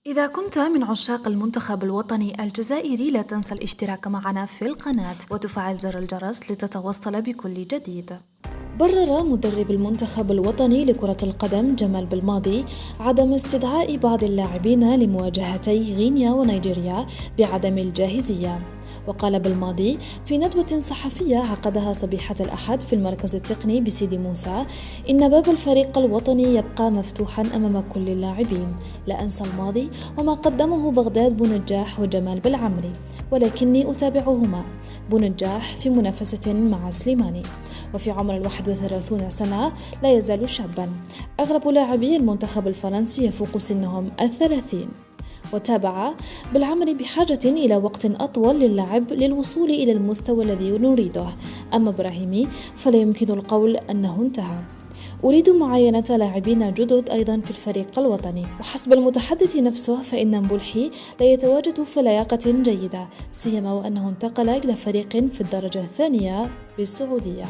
إذا كنت من عشاق المنتخب الوطني الجزائري لا تنسى الاشتراك معنا في القناة وتفعل زر الجرس لتتوصل بكل جديد. برر مدرب المنتخب الوطني لكرة القدم جمال بالماضي عدم استدعاء بعض اللاعبين لمواجهتي غينيا ونيجيريا بعدم الجاهزية. وقال بالماضي في ندوة صحفية عقدها صبيحة الأحد في المركز التقني بسيدي موسى إن باب الفريق الوطني يبقى مفتوحا أمام كل اللاعبين. لا أنسى الماضي وما قدمه بغداد بونجاح وجمال بالعمري، ولكني أتابعهما. بونجاح في منافسة مع سليماني، وفي عمر 31 سنة لا يزال شابا. أغلب لاعبي المنتخب الفرنسي يفوق سنهم 30. وتابع بالعمل بحاجة إلى وقت أطول للعب للوصول إلى المستوى الذي نريده، أما إبراهيمي فلا يمكن القول أنه انتهى. أريد معاينة لاعبين جدد أيضا في الفريق الوطني. وحسب المتحدث نفسه فإن مبولحي لا يتواجد في لياقة جيدة، سيما وأنه انتقل إلى فريق في الدرجة الثانية بالسعودية.